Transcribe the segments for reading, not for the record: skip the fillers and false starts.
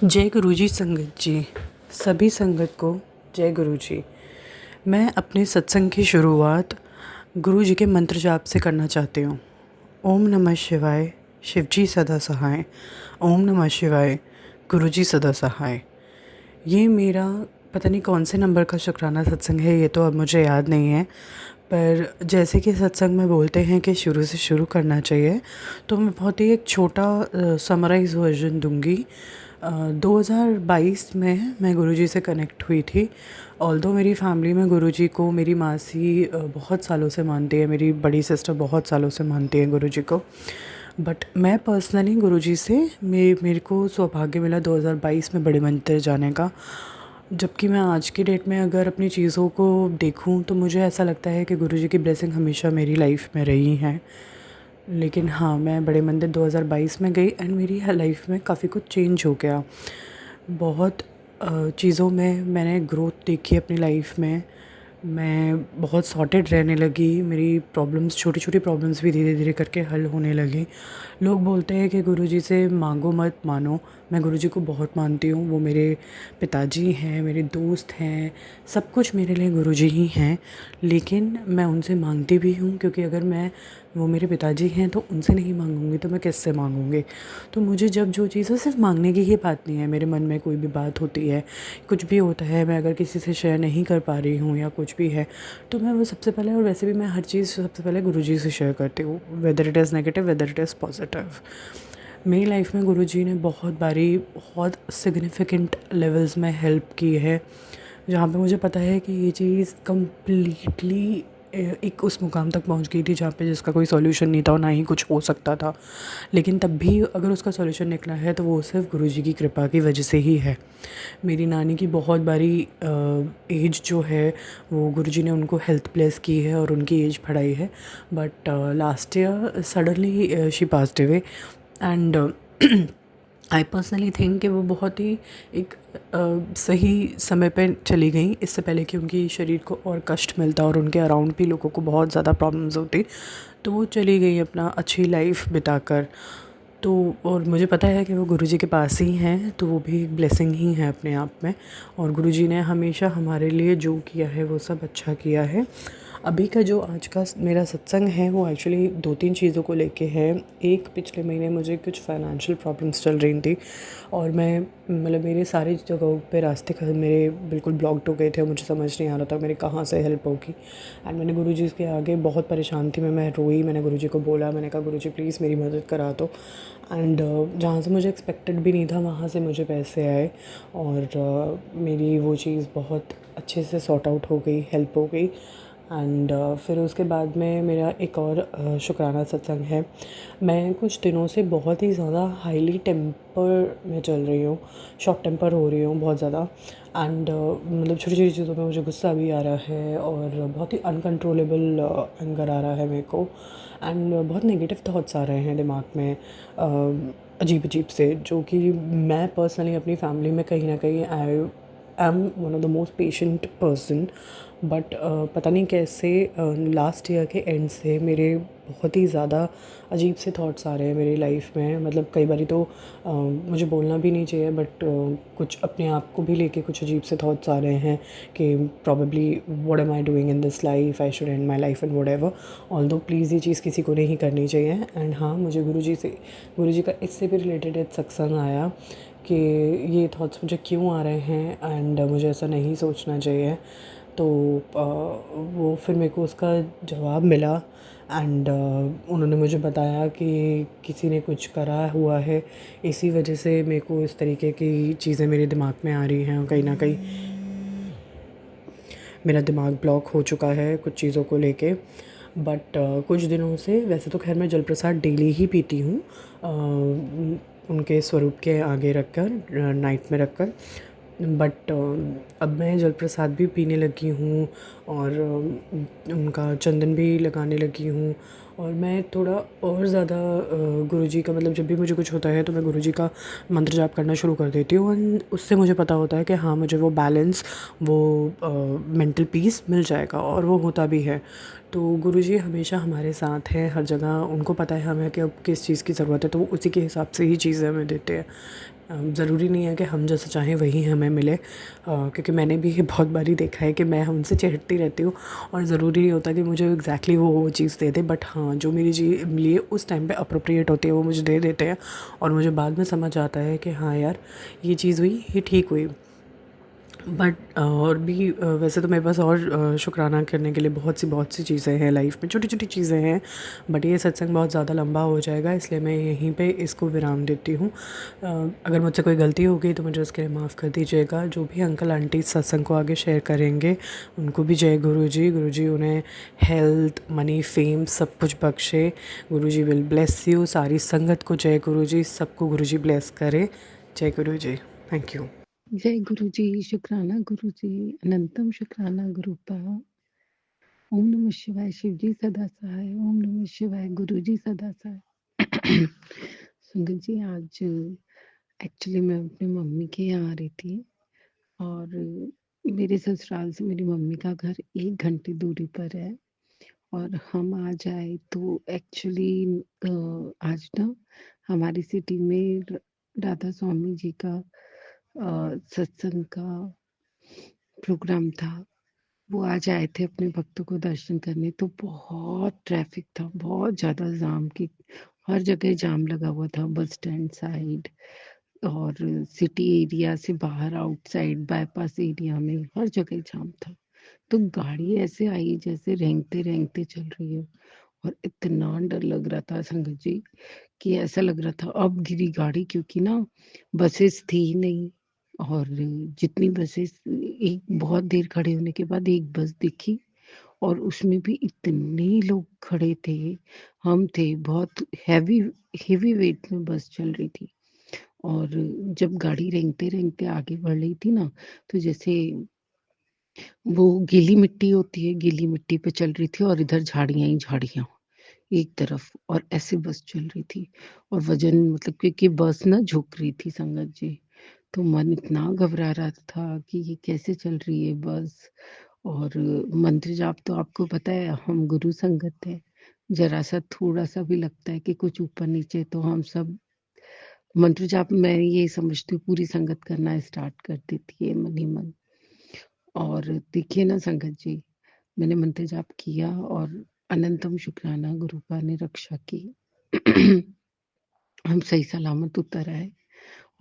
जय गुरु जी संगत जी। सभी संगत को जय गुरु जी। मैं अपने सत्संग की शुरुआत गुरु जी के मंत्र जाप से करना चाहती हूँ। ओम नमः शिवाय, शिव जी सदा सहाय। ओम नमः शिवाय, गुरु जी सदा सहाय। ये मेरा पता नहीं कौन से नंबर का शुक्राना सत्संग है, ये तो अब मुझे याद नहीं है। पर जैसे कि सत्संग में बोलते हैं कि शुरू से शुरू करना चाहिए, तो मैं बहुत ही एक छोटा समराइज़ वर्जन दूंगी। 2022 में मैं गुरुजी से कनेक्ट हुई थी। ऑल्दो मेरी फैमिली में गुरुजी को मेरी मासी बहुत सालों से मानती है, मेरी बड़ी सिस्टर बहुत सालों से मानती है गुरुजी को। बट मैं पर्सनली गुरुजी से मेरे को सौभाग्य मिला 2022 में बड़े मंदिर जाने का। जबकि मैं आज की डेट में अगर अपनी चीज़ों को देखूं तो मुझे ऐसा लगता है कि गुरुजी की ब्लेसिंग हमेशा मेरी लाइफ में रही है। लेकिन हाँ, मैं बड़े मंदिर 2022 में गई एंड मेरी लाइफ में काफ़ी कुछ चेंज हो गया। बहुत चीज़ों में मैंने ग्रोथ देखी अपनी लाइफ में। मैं बहुत सॉर्टेड रहने लगी। मेरी प्रॉब्लम्स, छोटी छोटी प्रॉब्लम्स भी धीरे धीरे करके हल होने लगी। लोग बोलते हैं कि गुरुजी से मांगो मत मानो। मैं गुरुजी को बहुत मानती हूँ। वो मेरे पिताजी हैं, मेरे दोस्त हैं, सब कुछ मेरे लिए गुरुजी ही हैं। लेकिन मैं उनसे मांगती भी हूँ, क्योंकि अगर मैं वो मेरे पिताजी हैं तो उनसे नहीं मांगूंगी तो मैं किससे मांगूंगी। तो मुझे जब जो चीज़ है, सिर्फ मांगने की ही बात नहीं है, मेरे मन में कोई भी बात होती है, कुछ भी होता है, मैं अगर किसी से शेयर नहीं कर पा रही हूँ या कुछ भी है, तो मैं वो सबसे पहले, और वैसे भी मैं हर चीज़ सबसे पहले गुरुजी से शेयर करती हूँ, whether it is negative whether it is positive. मेरी लाइफ में गुरुजी ने बहुत बारी बहुत सिग्निफिकेंट लेवल्स में हेल्प की है, जहाँ पे मुझे पता है कि ये चीज़ कम्प्लीटली एक उस मुकाम तक पहुंच गई थी जहाँ पे जिसका कोई सॉल्यूशन नहीं था और ना ही कुछ हो सकता था। लेकिन तब भी अगर उसका सॉल्यूशन निकला है तो वो सिर्फ गुरुजी की कृपा की वजह से ही है। मेरी नानी की बहुत बारी एज जो है, वो गुरुजी ने उनको हेल्थ ब्लेस की है और उनकी एज बढ़ाई है। But last year suddenly she passed away and I personally think कि वो बहुत ही एक सही समय पे चली गई, इससे पहले कि उनकी शरीर को और कष्ट मिलता और उनके अराउंड भी लोगों को बहुत ज़्यादा प्रॉब्लम्स होती। तो वो चली गई अपना अच्छी लाइफ बिताकर। तो और मुझे पता है कि वो गुरुजी के पास ही हैं, तो वो भी एक ब्लेसिंग ही है अपने आप में। और गुरुजी ने हमेशा हमारे लिए जो किया है वो सब अच्छा किया है। अभी का जो आज का मेरा सत्संग है वो एक्चुअली 2-3 चीज़ों को लेके है। एक, पिछले महीने मुझे कुछ फाइनेंशियल प्रॉब्लम्स चल रही थी और मैं मतलब मेरे सारी जगहों पे रास्ते मेरे बिल्कुल ब्लॉक्ड हो गए थे और मुझे समझ नहीं आ रहा था मेरी कहाँ से हेल्प होगी। एंड मैंने गुरुजी के आगे बहुत परेशान थी मैं रोई। मैंने गुरुजी को बोला, मैंने कहा गुरुजी प्लीज़ मेरी मदद करा दो। एंड जहाँ से मुझे एक्सपेक्टेड भी नहीं था वहाँ से मुझे पैसे आए और मेरी वो चीज़ बहुत अच्छे से सॉर्ट आउट हो गई, हेल्प हो गई। एंड फिर उसके बाद में मेरा एक और शुक्राना सत्संग है। मैं कुछ दिनों से बहुत ही ज़्यादा हाईली टेम्पर में चल रही हूँ, शॉर्ट टेम्पर हो रही हूँ बहुत ज़्यादा। एंड मतलब छोटी छोटी चीज़ों पे मुझे गुस्सा भी आ रहा है और बहुत ही अनकंट्रोलेबल एंगर आ रहा है मेरे को। एंड बहुत नेगेटिव थॉट्स आ रहे हैं दिमाग में, अजीब अजीब से, जो कि मैं पर्सनली अपनी फैमिली में कहीं ना कहीं I am one of the most patient person. But पता नहीं कैसे लास्ट ईयर के एंड से मेरे बहुत ही ज़्यादा अजीब से थॉट्स आ रहे हैं मेरी लाइफ में। मतलब कई बारी तो मुझे बोलना भी नहीं चाहिए, बट कुछ अपने आप को भी लेके कुछ अजीब से थॉट्स आ रहे हैं कि probably what am I doing in this life, I should and my life and whatever. Although please ये चीज़ किसी को नहीं करनी चाहिए। एंड हाँ, मुझे गुरुजी का इससे भी रिलेटेड एक सत्संग आया कि ये थॉट्स मुझे क्यों आ रहे हैं एंड मुझे ऐसा नहीं सोचना चाहिए। तो वो फिर मेरे को उसका जवाब मिला। एंड उन्होंने मुझे बताया कि किसी ने कुछ करा हुआ है, इसी वजह से मेरे को इस तरीके की चीज़ें मेरे दिमाग में आ रही हैं और कहीं ना कहीं मेरा दिमाग ब्लॉक हो चुका है कुछ चीज़ों को लेके। बट कुछ दिनों से, वैसे तो खैर मैं जल प्रसाद डेली ही पीती हूँ, उनके स्वरूप के आगे रख कर, नाइट में रख कर। बट अब मैं जल प्रसाद भी पीने लगी हूँ और उनका चंदन भी लगाने लगी हूँ। और मैं थोड़ा और ज़्यादा गुरुजी का, मतलब जब भी मुझे कुछ होता है तो मैं गुरुजी का मंत्र जाप करना शुरू कर देती हूँ एंड उससे मुझे पता होता है कि हाँ, मुझे वो बैलेंस, वो मेंटल पीस मिल जाएगा और वो होता भी है। तो गुरुजी हमेशा हमारे साथ हैं हर जगह। उनको पता है हमें कि अब किस चीज़ की ज़रूरत है, तो वो उसी के हिसाब से ही चीज़ें हमें देते हैं। ज़रूरी नहीं है कि हम जैसा चाहें वही हमें मिले, क्योंकि मैंने भी ये बहुत बारी देखा है कि मैं उनसे चिढ़ती रहती हूँ और ज़रूरी नहीं होता कि मुझे एग्जैक्टली वो चीज़ दे दे, बट हाँ जो मेरी जी लिए उस टाइम पे अप्रोप्रिएट होती है वो मुझे दे देते हैं और मुझे बाद में समझ आता है कि हाँ यार ये चीज़ हुई, ये ठीक हुई। बट और भी वैसे तो मेरे पास और शुक्राना करने के लिए बहुत सी चीज़ें हैं लाइफ में, छोटी छोटी चीज़ें हैं, बट ये सत्संग बहुत ज़्यादा लंबा हो जाएगा, इसलिए मैं यहीं पे इसको विराम देती हूँ। अगर मुझसे कोई गलती हो गई तो मुझे उसके लिए माफ़ कर दीजिएगा। जो भी अंकल आंटी इस सत्संग को आगे शेयर करेंगे उनको भी जय गुरु जी उन्हें हेल्थ मनी फेम सब कुछ बख्शे। गुरु जी विल ब्लेस यू। सारी संगत को जय गुरु जी, सबको गुरु जी ब्लेस करे। जय गुरु जी। Thank you. जय गुरु जी, शुक्राना गुरु जी, अनंतम शुक्राना गुरुपा। ओम नमः शिवाय, शिव जी सदा सहाय। ओम नमः शिवाय, गुरु जी सदा सहाय। संगत जी, आज एक्चुअली मैं अपनी मम्मी के यहाँ आ रही थी और मेरे ससुराल से मेरी मम्मी का घर 1 घंटे दूरी पर है और हम आज आए तो एक्चुअली आज ना हमारी सिटी में राधा स्वामी जी का सत्संग का प्रोग्राम था। वो आज आए थे अपने भक्तों को दर्शन करने, तो बहुत ट्रैफिक था, बहुत ज़्यादा जाम की हर जगह जाम लगा हुआ था, बस स्टैंड साइड और सिटी एरिया से बाहर आउटसाइड बाईपास एरिया में हर जगह जाम था। तो गाड़ी ऐसे आई जैसे रेंगते रेंगते चल रही है और इतना डर लग रहा था संगत जी कि ऐसा लग रहा था अब गिरी गाड़ी, क्योंकि ना बसेस थी ही नहीं और जितनी बसेस, एक बहुत देर खड़े होने के बाद एक बस दिखी और उसमें भी इतने लोग खड़े थे। हम थे बहुत हैवी हेवी वेट में बस चल रही थी और जब गाड़ी रेंगते रेंगते आगे बढ़ रही थी ना, तो जैसे वो गीली मिट्टी होती है, गीली मिट्टी पे चल रही थी और इधर झाड़ियां ही झाड़ियां एक तरफ, और ऐसे बस चल रही थी और वजन मतलब क्योंकि बस ना झुक रही थी संगत जी, तो मन इतना घबरा रहा था कि ये कैसे चल रही है बस। और मंत्र जाप तो आपको पता है हम गुरु संगत है, जरा सा थोड़ा सा भी लगता है कि कुछ ऊपर नीचे तो हम सब मंत्र जाप, मैं ये समझती हूँ पूरी संगत करना स्टार्ट कर देती है मन ही मन। और देखिए ना संगत जी, मैंने मंत्र जाप किया और अनंतम शुक्राना गुरुपा ने रक्षा की। हम सही सलामत उतर आए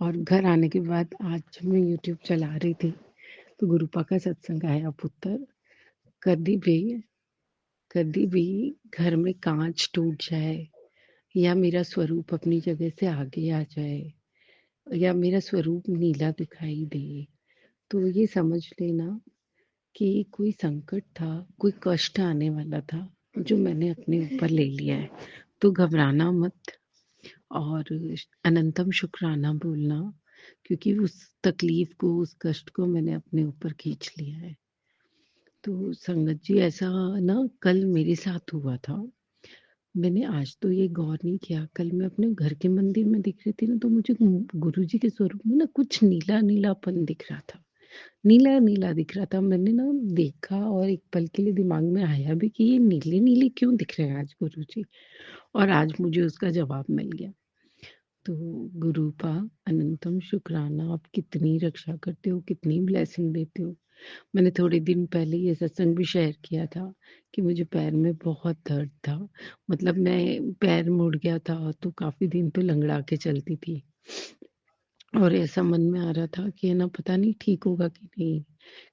और घर आने के बाद आज जब मैं यूट्यूब चला रही थी तो गुरुपा का सत्संग आया, पुत्र कभी भी कभी भी घर में कांच टूट जाए या मेरा स्वरूप अपनी जगह से आगे आ जाए या मेरा स्वरूप नीला दिखाई दे, तो ये समझ लेना कि कोई संकट था, कोई कष्ट आने वाला था जो मैंने अपने ऊपर ले लिया है। तो घबराना मत और अनंतम शुक्राना बोलना, क्योंकि उस तकलीफ को, उस कष्ट को मैंने अपने ऊपर खींच लिया है। तो संगत जी, ऐसा ना कल मेरे साथ हुआ था। मैंने आज तो ये गौर नहीं किया, कल मैं अपने घर के मंदिर में दिख रही थी ना, तो मुझे गुरु जी के स्वरूप में ना कुछ नीला नीलापन दिख रहा था, नीला नीला दिख रहा था। मैंने ना देखा और एक पल के लिए दिमाग में आया भी कि ये नीले नीले क्यों दिख रहे हैं आज गुरु जी, और आज मुझे उसका जवाब मिल गया। तो गुरुपा अनंतम शुक्राना, आप कितनी रक्षा करते हो, कितनी ब्लेसिंग देते हो। मैंने थोड़े दिन पहले ये सत्संग भी शेयर किया था कि मुझे पैर में बहुत दर्द था, मतलब मैं पैर मुड़ गया था तो काफी दिन तो लंगड़ा के चलती थी और ऐसा मन में आ रहा था कि है ना पता नहीं ठीक होगा कि नहीं।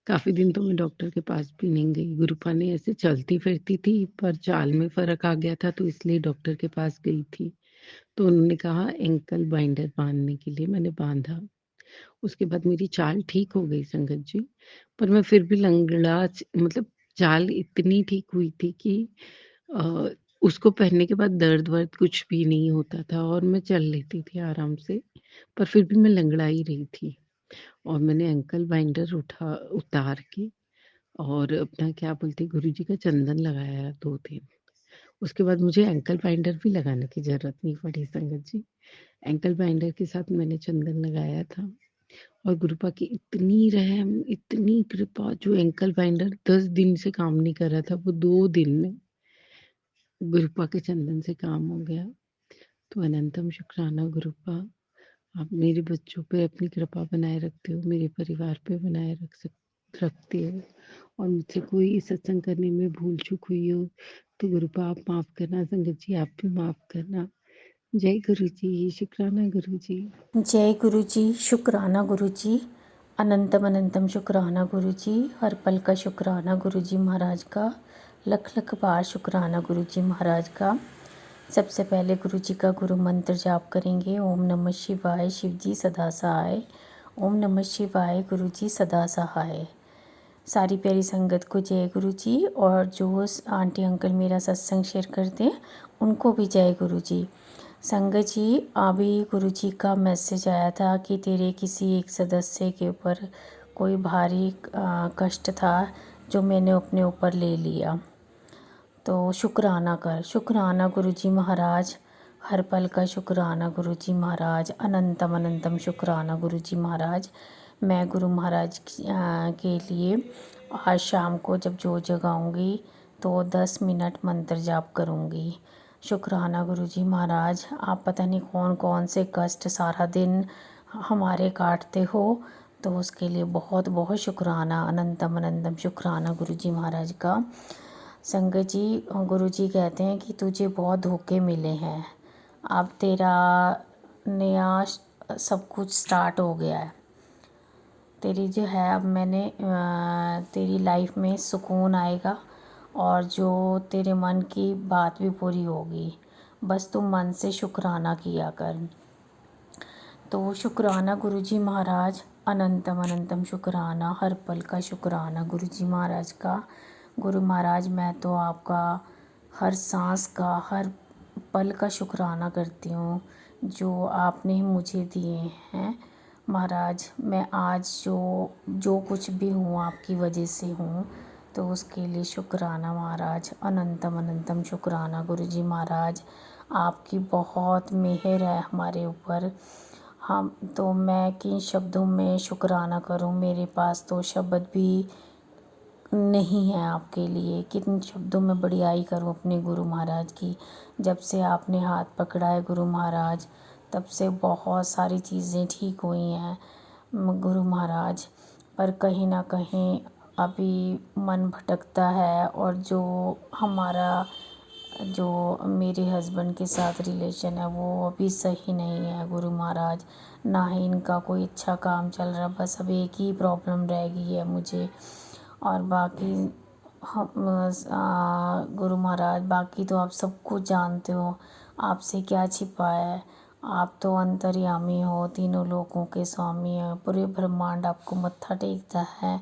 काफी दिन तो मैं डॉक्टर के पास भी नहीं गई। गुरुपा ने ऐसे चलती फिरती थी पर चाल में फर्क आ गया था तो इसलिए डॉक्टर के पास गई थी, तो उन्होंने कहा एंकल बाइंडर बांधने के लिए, मैंने बांधा। उसके बाद मेरी चाल ठीक हो गई संगत जी, पर मैं फिर भी लंगड़ा, मतलब चाल इतनी ठीक हुई थी कि अ, उसको पहनने के बाद दर्द वर्द कुछ भी नहीं होता था और मैं चल लेती थी आराम से, पर फिर भी मैं लंगड़ा ही रही थी। और मैंने एंकल बाइंडर उतार के और अपना क्या बोलते गुरुजी का चंदन लगाया 2 दिन। उसके बाद मुझे एंकल बाइंडर भी लगाने की जरूरत नहीं पड़ी संगत जी। एंकल बाइंडर के साथ मैंने चंदन लगाया था और गुरुपा की इतनी रहम, इतनी कृपा, जो एंकल बाइंडर 10 दिन से काम नहीं कर रहा था वो 2 दिन में गुरुपा के चंदन से काम हो गया। तो अनंतम शुक्राना गुरुपा, आप मेरे बच्चों पे अपनी कृपा बनाए रखते हो, मेरे परिवार पे बनाए रखते हो, और मुझसे कोई सत्संग करने में भूल चूक हुई हो तो गुरुपा आप माफ करना, संगत जी आप भी माफ करना। जय गुरु जी, शुक्राना गुरु जी। जय गुरु जी, शुक्राना गुरु जी, अनंतम अनंतम शुक्राना गुरु जी, हर पल का शुक्राना गुरु जी महाराज का, लख लख बार शुक्राना गुरु जी महाराज का। सबसे पहले गुरु जी का गुरु मंत्र जाप करेंगे। ओम नमः शिवाय, शिव जी सदा सहाय। ओम नमः शिवाय, गुरु जी सदा सहाय। सारी प्यारी संगत को जय गुरु जी, और जो आंटी अंकल मेरा सत्संग शेयर करते हैं उनको भी जय गुरु जी। संगत जी, अभी गुरु जी का मैसेज आया था कि तेरे किसी एक सदस्य के ऊपर कोई भारी कष्ट था जो मैंने अपने ऊपर ले लिया, तो शुक्राना कर। शुक्राना गुरु जी महाराज, हर पल का शुक्राना गुरु जी महाराज, अनंतम अनंतम शुक्राना गुरु जी महाराज। मैं गुरु महाराज के लिए आज शाम को जब जो जगाऊंगी तो 10 मिनट मंत्र जाप करूंगी। शुक्राना गुरु जी महाराज, आप पता नहीं कौन कौन से कष्ट सारा दिन हमारे काटते हो, तो उसके लिए बहुत बहुत शुक्राना, अनंतम अनंतम शुक्राना गुरु जी महाराज का। संगत जी, गुरु जी कहते हैं कि तुझे बहुत धोखे मिले हैं, अब तेरा नया सब कुछ स्टार्ट हो गया है। तेरी जो है अब तेरी लाइफ में सुकून आएगा, और जो तेरे मन की बात भी पूरी होगी। बस तुम मन से शुक्राना किया कर। तो शुक्राना गुरु जी महाराज, अनंतम अनंतम शुक्राना, हर पल का शुक्राना गुरु जी महाराज का। गुरु महाराज, मैं तो आपका हर सांस का, हर पल का शुक्राना करती हूँ जो आपने मुझे दिए हैं। महाराज, मैं आज जो कुछ भी हूँ आपकी वजह से हूँ, तो उसके लिए शुक्राना महाराज, अनंतम अनंतम शुक्राना गुरु जी महाराज। आपकी बहुत मेहर है हमारे ऊपर। हम तो मैं किन शब्दों में शुक्राना करूं, मेरे पास तो शब्द भी नहीं है आपके लिए। किन शब्दों में बड़ाई करूं अपने गुरु महाराज की। जब से आपने हाथ पकड़ा है गुरु महाराज, तब से बहुत सारी चीज़ें ठीक हुई हैं गुरु महाराज। पर कहीं ना कहीं अभी मन भटकता है, और जो मेरे हस्बैंड के साथ रिलेशन है वो अभी सही नहीं है गुरु महाराज। ना ही इनका कोई अच्छा काम चल रहा, बस अब एक ही प्रॉब्लम रह गई है मुझे। और बाकी गुरु महाराज, बाकी तो आप सब कुछ जानते हो, आपसे क्या छिपा है। आप तो अंतर्यामी हो, तीनों लोकों के स्वामी हैं, पूरे ब्रह्मांड आपको मत्था टेकता है।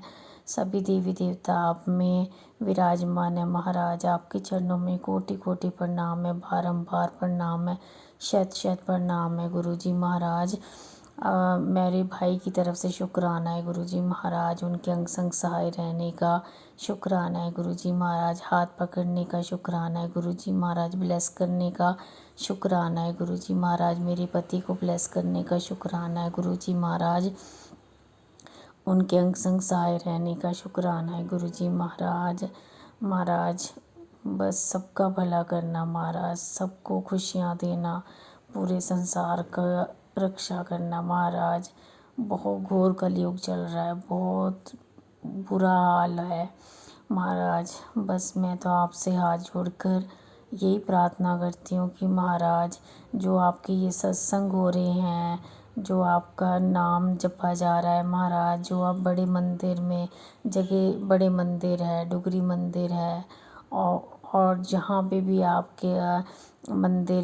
सभी देवी देवता आप में विराजमान है महाराज। आपके चरणों में कोटि कोटि प्रणाम है, बारंबार प्रणाम है, शत शत प्रणाम है गुरु जी महाराज। मेरे भाई की तरफ से शुक्राना है गुरु जी महाराज, उनके अंग संग सहाय रहने का शुक्राना है गुरु जी महाराज, हाथ पकड़ने का शुक्राना है गुरु जी महाराज, ब्लेस करने का शुक्राना है गुरु जी महाराज, मेरे पति को ब्लेस करने का शुक्राना है गुरु जी महाराज, उनके अंग संग सहाय रहने का शुक्राना है गुरु जी महाराज। महाराज, बस सबका भला करना महाराज, सबको खुशियाँ देना, पूरे संसार का रक्षा करना महाराज। बहुत घोर कलयुग चल रहा है, बहुत बुरा हाल है महाराज। बस मैं तो आपसे हाथ जोड़कर यही प्रार्थना करती हूँ कि महाराज, जो आपके ये सत्संग हो रहे हैं, जो आपका नाम जपा जा रहा है महाराज, जो आप बड़े मंदिर में जगह, बड़े मंदिर है, डुगरी मंदिर है, और जहाँ पे भी आपके मंदिर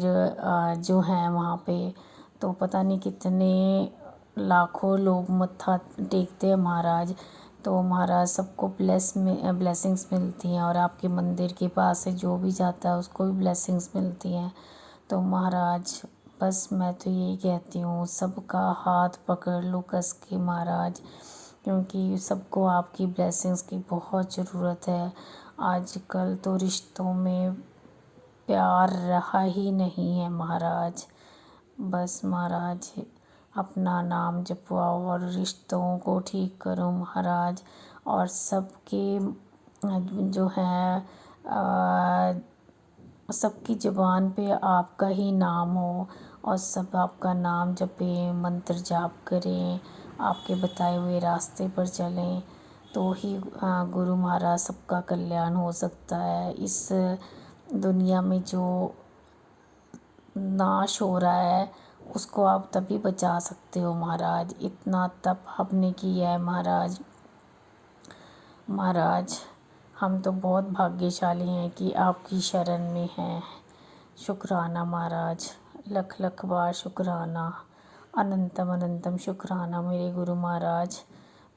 जो हैं वहाँ पे तो पता नहीं कितने लाखों लोग मत्था टेकते हैं महाराज। तो महाराज, सबको ब्लेसिंग्स मिलती हैं, और आपके मंदिर के पास से जो भी जाता है उसको भी ब्लेसिंग्स मिलती हैं। तो महाराज, बस मैं तो यही कहती हूँ, सबका हाथ पकड़ लो कस के महाराज, क्योंकि सबको आपकी ब्लेसिंग्स की बहुत ज़रूरत है। आजकल तो रिश्तों में प्यार रहा ही नहीं है महाराज। बस महाराज, अपना नाम जपवाओ और रिश्तों को ठीक करो महाराज, और सबके जो है सबकी ज़ुबान पे आपका ही नाम हो, और सब आपका नाम जपें, मंत्र जाप करें, आपके बताए हुए रास्ते पर चलें, तो ही गुरु महाराज सबका कल्याण हो सकता है। इस दुनिया में जो नाश हो रहा है उसको आप तभी बचा सकते हो महाराज। इतना तप आपने किया है महाराज। महाराज हम तो बहुत भाग्यशाली हैं कि आपकी शरण में हैं। शुक्राना महाराज, लख लख बार शुक्राना, अनंतम अनंतम शुक्राना मेरे गुरु महाराज।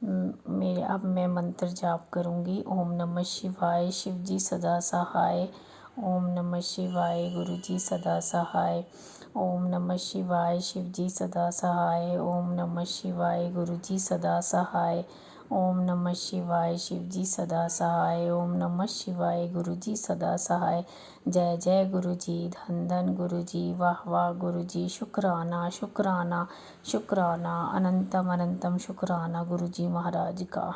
मेरे अब मैं मंत्र जाप करूँगी। ओम नमः शिवाय, शिव जी सदा सहाय। ओम नमः शिवाय, गुरु जी सदा सहाय। ओम नमः शिवाय, शिव जी सदा सहाय। ओम नमः शिवाय, गुरु जी सदा सहाय। ओम नमः शिवाय, शिव जी सदा सहाय। ओम नमः शिवाय, गुरु जी सदा सहाय। जय जय गुरु जी, धन धन गुरु जी, वाह वाह गुरु जी। शुक्राना शुक्राना शुक्राना, अनंतम अनंतम शुक्राना गुरु जी महाराज का।